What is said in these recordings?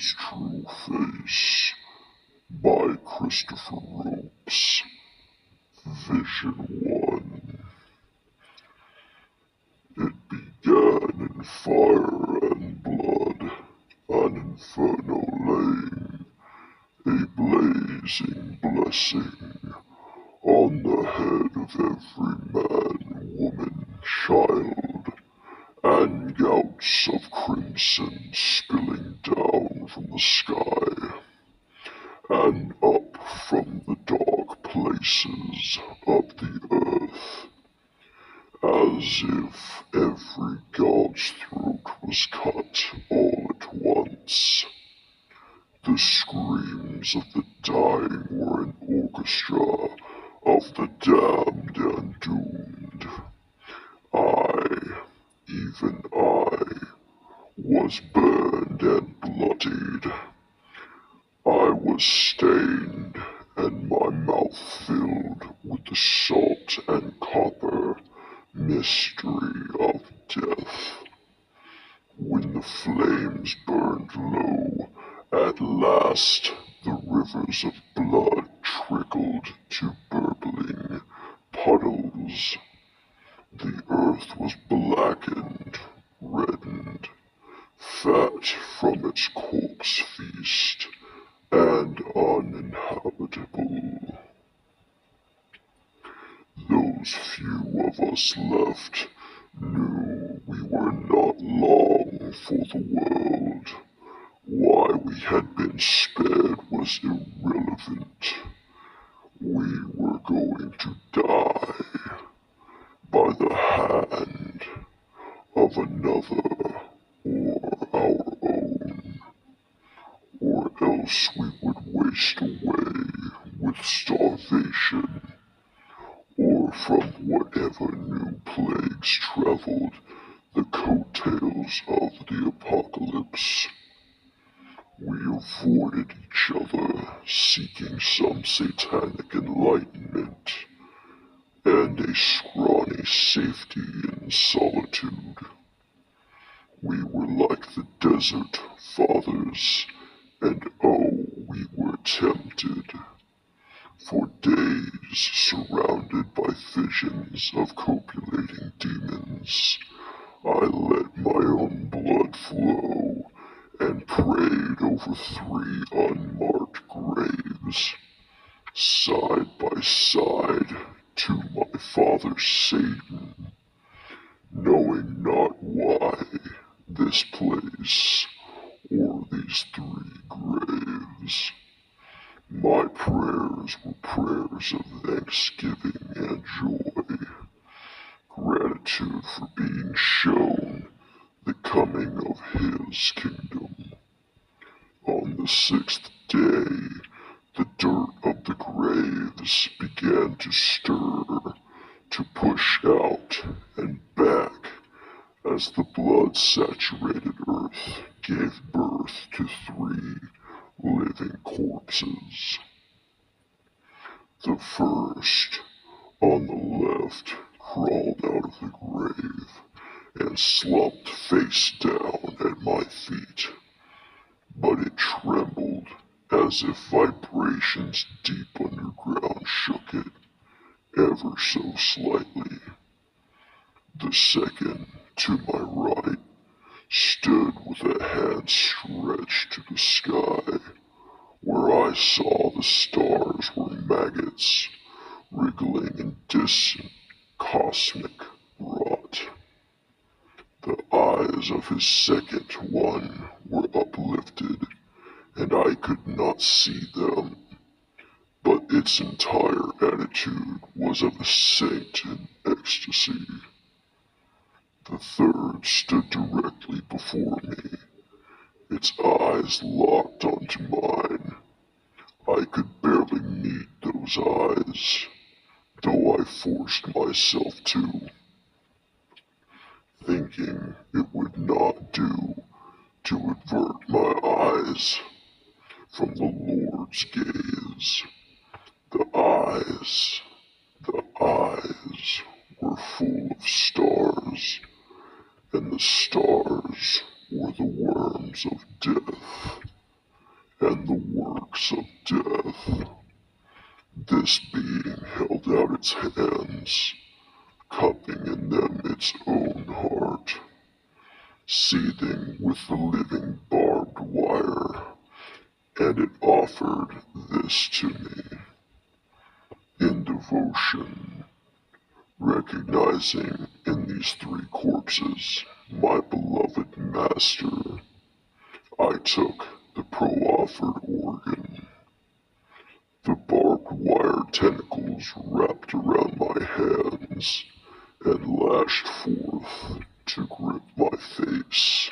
His True Face by Christopher Ropes. Vision 1. It began in fire and blood, an inferno laying, a blazing blessing on the head of every man, woman, child, and gouts of crimson spilling down from the sky, and up from the dark places of the earth, as if every god's throat was cut all at once. The screams of the dying were an orchestra of the damned and doomed. Even I, was burned and bloodied. I was stained, and my mouth filled with the salt and copper mystery of death. When the flames burned low, at last the rivers of blood trickled to burbling puddles. The earth was blackened, reddened, fat from its corpse feast, and uninhabitable. Those few of us left knew we were not long for the world. Why we had been spared was irrelevant. We were going to die by the hand of another or our own, or else we would waste away with starvation, or from whatever new plagues traveled the coattails of the apocalypse. We avoided each other, seeking some satanic enlightenment, and a scrawny safety in solitude. We were like the desert fathers, and oh, we were tempted. For days, surrounded by visions of copulating demons, I let my own blood flow and prayed over 3 unmarked graves, side by side to my father Satan, knowing not why this place or these 3 graves. My prayers were prayers of thanksgiving and joy, gratitude for being shown the coming of his kingdom. On the 6th day, the dirt of the graves began to stir, to push out and back, as the blood-saturated earth gave birth to 3 living corpses. The first, on the left, crawled out of the grave and slumped face down at my feet, but it trembled as if vibrations deep underground shook it, ever so slightly. The second, to my right, stood with a hand stretched to the sky, where I saw the stars were maggots, wriggling in distant cosmic rot. The eyes of his second one were uplifted, and I could not see them, but its entire attitude was of a saint in ecstasy. The third stood directly before me, its eyes locked onto mine. I could barely meet those eyes, though I forced myself to, thinking it would not do to avert my eyes from the Lord's gaze. The eyes were full of stars, and the stars were the worms of death. and the works of death. This being held out its hands, cupping in them its own heart, seething with the living barbed wire, and it offered this to me in devotion, recognizing in these three corpses my beloved master. I took the proffered organ. The barbed wire tentacles wrapped around my hands and lashed forth to grip my face.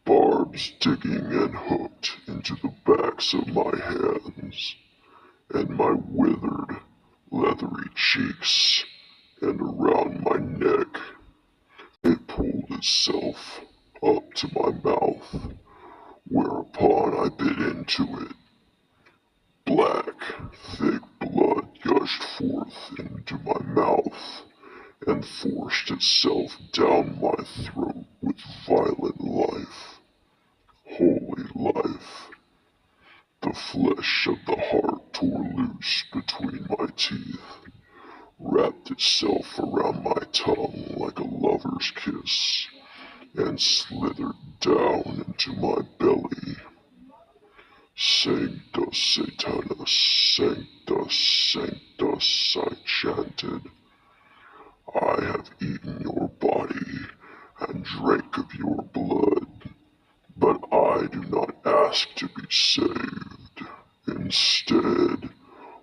Barbs digging and hooked into the backs of my hands and my withered, leathery cheeks and around my neck. It pulled itself up to my mouth, whereupon I bit into it. Black, thick blood gushed forth into my mouth and forced itself down my throat with violent life, holy life. The flesh of the heart tore loose between my teeth, wrapped itself around my tongue like a lover's kiss, and slithered down into my belly. Sanctus Satanas, Sanctus, Sanctus, I chanted. I have eaten your body and drank of your blood, but I do not ask to be saved. Instead,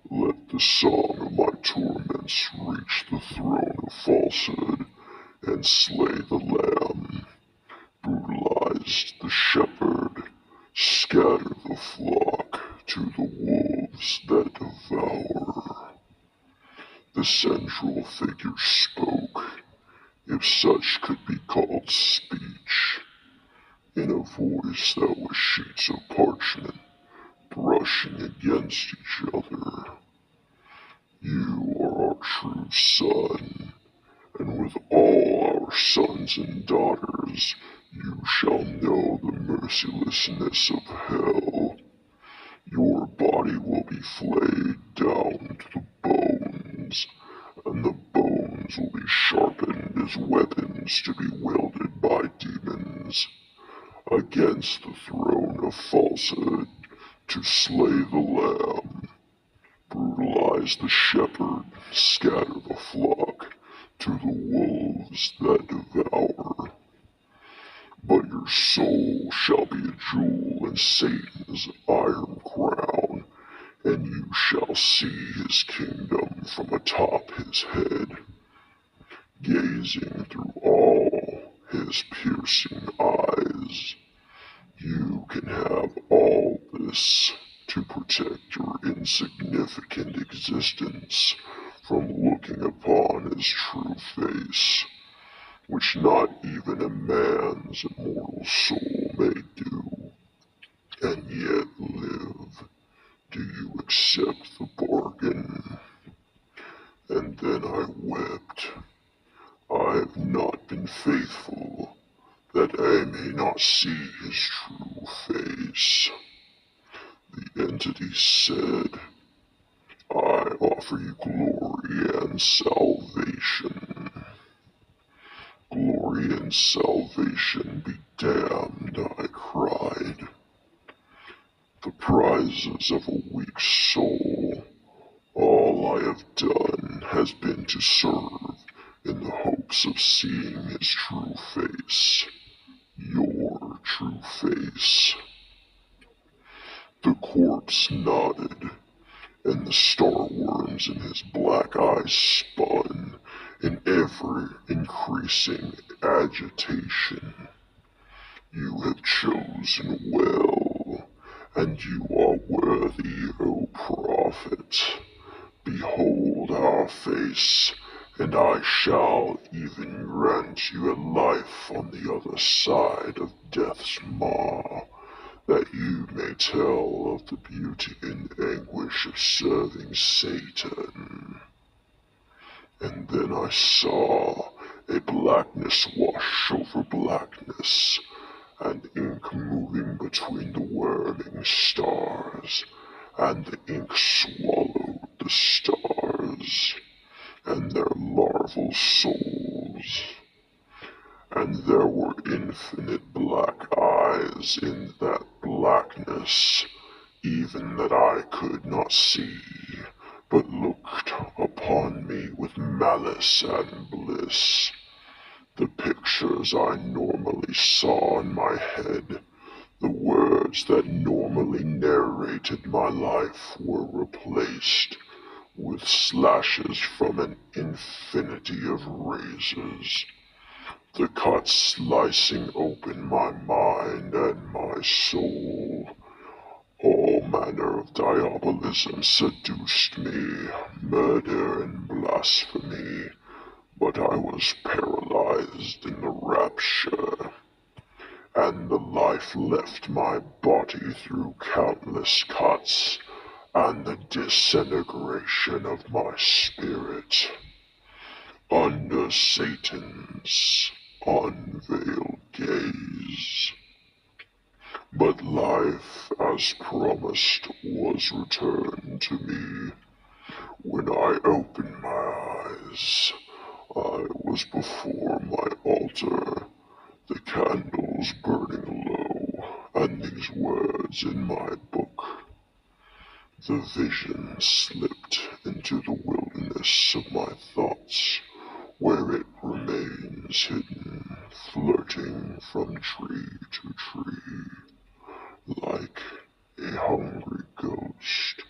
let the song of my torments reach the throne of falsehood and slay the lamb, brutalize the shepherd, scatter the flock to the wolves that devour. The central figure spoke, if such could be called speech, in a voice that was sheets of parchment brushing against each other. You are our true son, and with all our sons and daughters you shall know the mercilessness of hell. Your body will be flayed down to the bones, and the bones will be sharpened as weapons to be wielded by demons against the throne of falsehood, to slay the lamb, brutalize the shepherd, scatter the flock to the wolves that devour. But your soul shall be a jewel in Satan's iron crown, and you shall see his kingdom from atop his head, gazing through all his piercing eyes. You can have all this to protect your insignificant existence from looking upon his true face, which not even a man's immortal soul may do, and yet live. Do you accept the bargain? And then I wept. I have not been faithful, that I may not see his true face. The entity said, I offer you glory and salvation. Glory and salvation be damned, I cried. The prizes of a weak soul. All I have done has been to serve in the hopes of seeing his true face, your true face. The corpse nodded, and the star worms in his black eyes spun in ever-increasing agitation. You have chosen well, and you are worthy, O prophet. Behold our face, and I shall even grant you a life on the other side of death's maw, that you may tell of the beauty and anguish of serving Satan. And then I saw a blackness wash over blackness, and ink moving between the squirming stars, and the ink swallowed the stars, and their larval souls. And there were infinite black eyes in that blackness, even that I could not see, but looked upon me with malice and bliss. The pictures I normally saw in my head, the words that normally narrated my life, were replaced with slashes from an infinity of razors, the cuts slicing open my mind and my soul. All manner of diabolism seduced me, murder and blasphemy, but I was paralyzed in the rapture, and the life left my body through countless cuts and the disintegration of my spirit under Satan's unveiled gaze. But life, as promised, was returned to me. When I opened my eyes, I was before my altar, the candles burning low, and these words in my book. The vision slipped into the wilderness of my thoughts, where it remains hidden, flirting from tree to tree, like a hungry ghost.